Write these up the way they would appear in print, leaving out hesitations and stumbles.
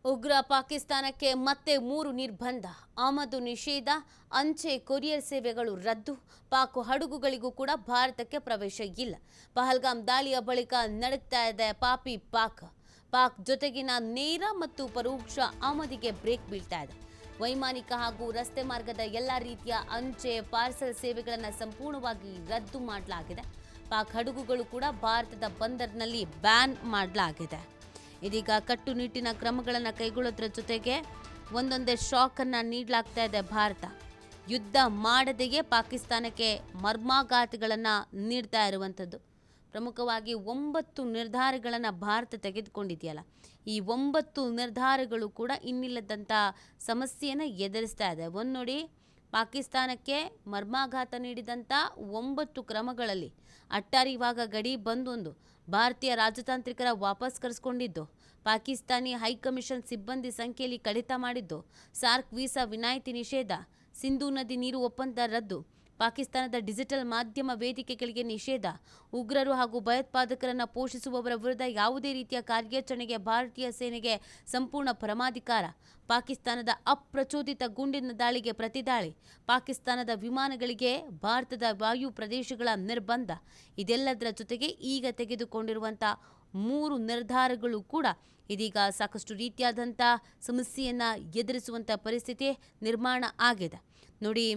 ಉಗ್ರ ಪಾಕಿಸ್ತಾನಕ್ಕೆ ಮತ್ತೆ 3 ನಿರ್ಬಂಧ. ಆಮದು ನಿಷೇಧ, ಅಂಚೆ ಕೊರಿಯರ್ ಸೇವೆಗಳು ರದ್ದು. ಪಾಕ್ ಹಡಗುಗಳಿಗೂ ಕೂಡ ಭಾರತಕ್ಕೆ ಪ್ರವೇಶ ಇಲ್ಲ. ಪಹಲ್ಗಾಮ್ ದಾಳಿಯ ಬಳಿಕ ನಡುತ್ತಾ ಇದೆ ಪಾಪಿ ಪಾಕ್ ಜೊತೆಗಿನ ನೇರ ಮತ್ತು ಪರೋಕ್ಷ ಆಮದಿಗೆ ಬ್ರೇಕ್ ಬೀಳ್ತಾ ಇದೆ. ವೈಮಾನಿಕ ಹಾಗೂ ರಸ್ತೆ ಮಾರ್ಗದ ಎಲ್ಲ ರೀತಿಯ ಅಂಚೆ ಪಾರ್ಸಲ್ ಸೇವೆಗಳನ್ನು ಸಂಪೂರ್ಣವಾಗಿ ರದ್ದು ಮಾಡಲಾಗಿದೆ. ಪಾಕ್ ಹಡಗುಗಳು ಕೂಡ ಭಾರತದ ಬಂದರ್ನಲ್ಲಿ ಬ್ಯಾನ್ ಮಾಡಲಾಗಿದೆ. ಇದೀಗ ಕಟ್ಟುನಿಟ್ಟಿನ ಕ್ರಮಗಳನ್ನು ಕೈಗೊಳ್ಳೋದ್ರ ಜೊತೆಗೆ ಒಂದೊಂದೇ ಶಾಕ್ ಅನ್ನು ನೀಡಲಾಗ್ತಾ ಇದೆ. ಭಾರತ ಯುದ್ಧ ಮಾಡದೆಯೇ ಪಾಕಿಸ್ತಾನಕ್ಕೆ ಮರ್ಮಾಘಾತಗಳನ್ನು ನೀಡ್ತಾ ಇರುವಂಥದ್ದು. ಪ್ರಮುಖವಾಗಿ 9 ನಿರ್ಧಾರಗಳನ್ನು ಭಾರತ ತೆಗೆದುಕೊಂಡಿದೆಯಲ್ಲ, ಈ 9 ನಿರ್ಧಾರಗಳು ಕೂಡ ಇನ್ನಿಲ್ಲದಂಥ ಸಮಸ್ಯೆಯನ್ನು ಎದುರಿಸ್ತಾ ಇದೆ. ಒಂದು ನೋಡಿ, ಪಾಕಿಸ್ತಾನಕ್ಕೆ ಮರ್ಮಾಘಾತ ನೀಡಿದಂಥ 9 ಕ್ರಮಗಳಲ್ಲಿ ಅಟ್ಟಾರಿವಾಗ ಗಡಿ ಬಂದೊಂದು ಭಾರತೀಯ ರಾಜತಾಂತ್ರಿಕರ ವಾಪಸ್ ಕರೆಸ್ಕೊಂಡಿದ್ದು, ಪಾಕಿಸ್ತಾನಿ ಹೈಕಮಿಷನ್ ಸಿಬ್ಬಂದಿ ಸಂಖ್ಯೆಯಲ್ಲಿ ಕಡಿತ ಮಾಡಿದ್ದು, ಸಾರ್ಕ್ ವೀಸಾ ವಿನಾಯಿತಿ ನಿಷೇಧ, ಸಿಂಧೂ ನದಿ ನೀರು ಒಪ್ಪಂದ ರದ್ದು, ಪಾಕಿಸ್ತಾನದ ಡಿಜಿಟಲ್ ಮಾಧ್ಯಮ ವೇದಿಕೆಗಳಿಗೆ ನಿಷೇಧ, ಉಗ್ರರು ಹಾಗೂ ಭಯೋತ್ಪಾದಕರನ್ನು ಪೋಷಿಸುವವರ ವಿರುದ್ಧ ಯಾವುದೇ ರೀತಿಯ ಕಾರ್ಯಾಚರಣೆಗೆ ಭಾರತೀಯ ಸೇನೆಗೆ ಸಂಪೂರ್ಣ ಪರಮಾಧಿಕಾರ, ಪಾಕಿಸ್ತಾನದ ಅಪ್ರಚೋದಿತ ಗುಂಡಿನ ದಾಳಿಗೆ ಪ್ರತಿದಾಳಿ, ಪಾಕಿಸ್ತಾನದ ವಿಮಾನಗಳಿಗೆ ಭಾರತದ ವಾಯು ಪ್ರದೇಶಗಳ ನಿರ್ಬಂಧ. ಇದೆಲ್ಲದರ ಜೊತೆಗೆ ಈಗ ತೆಗೆದುಕೊಂಡಿರುವಂಥ 3 ನಿರ್ಧಾರಗಳು ಕೂಡ ಇದೀಗ ಸಾಕಷ್ಟು ರೀತಿಯಾದಂಥ ಸಮಸ್ಯೆಯನ್ನು ಎದುರಿಸುವಂಥ ಪರಿಸ್ಥಿತಿ ನಿರ್ಮಾಣ ಆಗಿದೆ. ನೋಡಿ,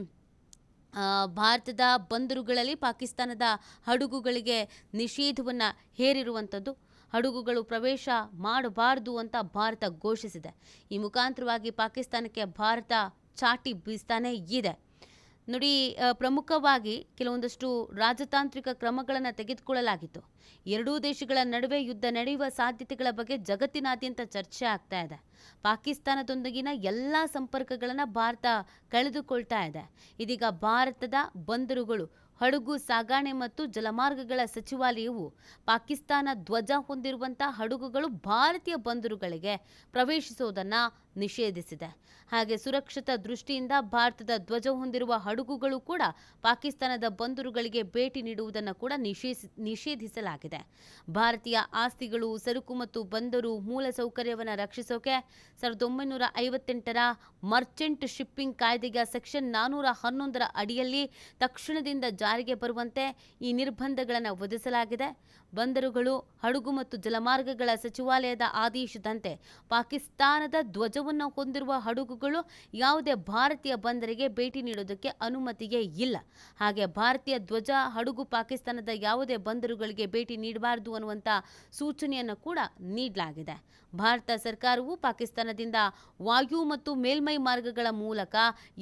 ಭಾರತದ ಬಂದರುಗಳಲ್ಲಿ ಪಾಕಿಸ್ತಾನದ ಹಡಗುಗಳಿಗೆ ನಿಷೇಧವನ್ನು ಹೇರಿರುವಂಥದ್ದು. ಹಡಗುಗಳು ಪ್ರವೇಶ ಮಾಡಬಾರದು ಅಂತ ಭಾರತ ಘೋಷಿಸಿದೆ. ಈ ಮುಖಾಂತರವಾಗಿ ಪಾಕಿಸ್ತಾನಕ್ಕೆ ಭಾರತ ಚಾಟಿ ಬೀಸ್ತಾನೆ ಇದೆ. ನೋಡಿ, ಪ್ರಮುಖವಾಗಿ ಕೆಲವೊಂದಷ್ಟು ರಾಜತಾಂತ್ರಿಕ ಕ್ರಮಗಳನ್ನು ತೆಗೆದುಕೊಳ್ಳಲಾಗಿತ್ತು. ಎರಡೂ ದೇಶಗಳ ನಡುವೆ ಯುದ್ಧ ನಡೆಯುವ ಸಾಧ್ಯತೆಗಳ ಬಗ್ಗೆ ಜಗತ್ತಿನಾದ್ಯಂತ ಚರ್ಚೆ ಆಗ್ತಾ ಇದೆ. ಪಾಕಿಸ್ತಾನದೊಂದಿಗಿನ ಎಲ್ಲ ಸಂಪರ್ಕಗಳನ್ನು ಭಾರತ ಕಳೆದುಕೊಳ್ತಾ ಇದೆ. ಇದೀಗ ಭಾರತದ ಬಂದರುಗಳು, ಹಡಗು ಸಾಗಣೆ ಮತ್ತು ಜಲಮಾರ್ಗಗಳ ಸಚಿವಾಲಯವು ಪಾಕಿಸ್ತಾನ ಧ್ವಜ ಹೊಂದಿರುವಂಥ ಹಡಗುಗಳು ಭಾರತೀಯ ಬಂದರುಗಳಿಗೆ ಪ್ರವೇಶಿಸುವುದನ್ನು ನಿಷೇಧಿಸಿದೆ. ಹಾಗೆ ಸುರಕ್ಷತಾ ದೃಷ್ಟಿಯಿಂದ ಭಾರತದ ಧ್ವಜ ಹೊಂದಿರುವ ಹಡಗುಗಳು ಕೂಡ ಪಾಕಿಸ್ತಾನದ ಬಂದರುಗಳಿಗೆ ಭೇಟಿ ನೀಡುವುದನ್ನು ಕೂಡ ನಿಷೇಧಿಸಲಾಗಿದೆ. ಭಾರತೀಯ ಆಸ್ತಿಗಳು, ಸರಕು ಮತ್ತು ಬಂದರು ಮೂಲಸೌಕರ್ಯವನ್ನು ರಕ್ಷಿಸೋಕೆ 1958ರ ಮರ್ಚೆಂಟ್ ಶಿಪ್ಪಿಂಗ್ ಕಾಯ್ದೆಯ ಸೆಕ್ಷನ್ 411ರ ಅಡಿಯಲ್ಲಿ ತಕ್ಷಣದಿಂದ ಜಾರಿಗೆ ಬರುವಂತೆ ಈ ನಿರ್ಬಂಧಗಳನ್ನು ವಿಧಿಸಲಾಗಿದೆ. ಬಂದರುಗಳು, ಹಡಗು ಮತ್ತು ಜಲಮಾರ್ಗಗಳ ಸಚಿವಾಲಯದ ಆದೇಶದಂತೆ ಪಾಕಿಸ್ತಾನದ ಧ್ವಜವನ್ನು ಹೊಂದಿರುವ ಹಡಗುಗಳು ಯಾವುದೇ ಭಾರತೀಯ ಬಂದರಿಗೆ ಭೇಟಿ ನೀಡೋದಕ್ಕೆ ಅನುಮತಿಯೇ ಇಲ್ಲ. ಹಾಗೆ ಭಾರತೀಯ ಧ್ವಜ ಹಡಗು ಪಾಕಿಸ್ತಾನದ ಯಾವುದೇ ಬಂದರುಗಳಿಗೆ ಭೇಟಿ ನೀಡಬಾರದು ಅನ್ನುವಂಥ ಸೂಚನೆಯನ್ನು ಕೂಡ ನೀಡಲಾಗಿದೆ. ಭಾರತ ಸರ್ಕಾರವು ಪಾಕಿಸ್ತಾನದಿಂದ ವಾಯು ಮತ್ತು ಮೇಲ್ಮೈ ಮಾರ್ಗಗಳ ಮೂಲಕ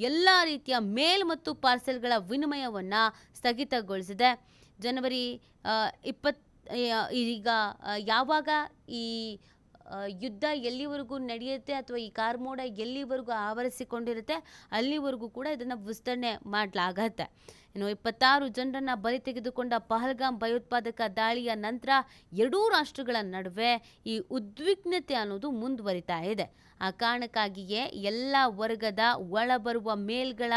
ಎಲ್ಲ ರೀತಿಯ ಮೇಲ್ ಮತ್ತು ಪಾರ್ಸೆಲ್ಗಳ ವಿನಿಮಯವನ್ನು ಸ್ಥಗಿತಗೊಳಿಸಿದೆ. ಜನವರಿ 20 ಈಗ ಯಾವಾಗ ಈ ಯುದ್ಧ ಎಲ್ಲಿವರೆಗೂ ನಡೆಯುತ್ತೆ ಅಥವಾ ಈ ಕಾರ್ಮೋಡ ಎಲ್ಲಿವರೆಗೂ ಆವರಿಸಿಕೊಂಡಿರುತ್ತೆ ಅಲ್ಲಿವರೆಗೂ ಕೂಡ ಇದನ್ನು ವಿಸ್ತರಣೆ ಮಾಡಲಾಗತ್ತೆ. ಇನ್ನು 26 ಜನರನ್ನು ಬಲಿ ತೆಗೆದುಕೊಂಡ ಪಹಲ್ಗಾಮ್ ಭಯೋತ್ಪಾದಕ ದಾಳಿಯ ನಂತರ ಎರಡೂ ರಾಷ್ಟ್ರಗಳ ನಡುವೆ ಈ ಉದ್ವಿಗ್ನತೆ ಅನ್ನೋದು ಮುಂದುವರಿತಾ ಇದೆ. ಆ ಕಾರಣಕ್ಕಾಗಿಯೇ ಎಲ್ಲ ವರ್ಗದ ಒಳಬರುವ ಮೇಲ್ಗಳ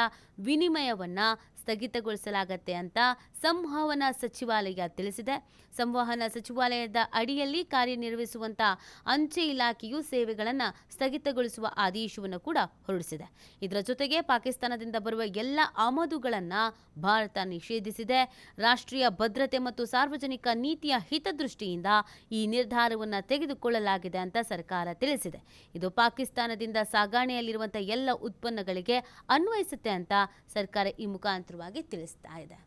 ವಿನಿಮಯವನ್ನು ಸ್ಥಗಿತಗೊಳಿಸಲಾಗತ್ತೆ ಅಂತ ಸಂವಹನ ಸಚಿವಾಲಯ ತಿಳಿಸಿದೆ. ಸಂವಹನ ಸಚಿವಾಲಯದ ಅಡಿಯಲ್ಲಿ ಕಾರ್ಯನಿರ್ವಹಿಸುವಂಥ ಅಂಚೆ ಇಲಾಖೆಯು ಸೇವೆಗಳನ್ನು ಸ್ಥಗಿತಗೊಳಿಸುವ ಆದೇಶವನ್ನು ಕೂಡ ಹೊರಡಿಸಿದೆ. ಇದರ ಜೊತೆಗೆ ಪಾಕಿಸ್ತಾನದಿಂದ ಬರುವ ಎಲ್ಲ ಆಮದುಗಳನ್ನು ಭಾರತ ನಿಷೇಧಿಸಿದೆ. ರಾಷ್ಟ್ರೀಯ ಭದ್ರತೆ ಮತ್ತು ಸಾರ್ವಜನಿಕ ನೀತಿಯ ಹಿತದೃಷ್ಟಿಯಿಂದ ಈ ನಿರ್ಧಾರವನ್ನು ತೆಗೆದುಕೊಳ್ಳಲಾಗಿದೆ ಅಂತ ಸರ್ಕಾರ ತಿಳಿಸಿದೆ. ಇದು ಪಾಕಿಸ್ತಾನದಿಂದ ಸಾಗಣೆಯಲ್ಲಿರುವಂಥ ಎಲ್ಲ ಉತ್ಪನ್ನಗಳಿಗೆ ಅನ್ವಯಿಸುತ್ತೆ ಅಂತ ಸರ್ಕಾರ ಈ ಮುಖಾಂತರವಾಗಿ ತಿಳಿಸ್ತಾ ಇದೆ.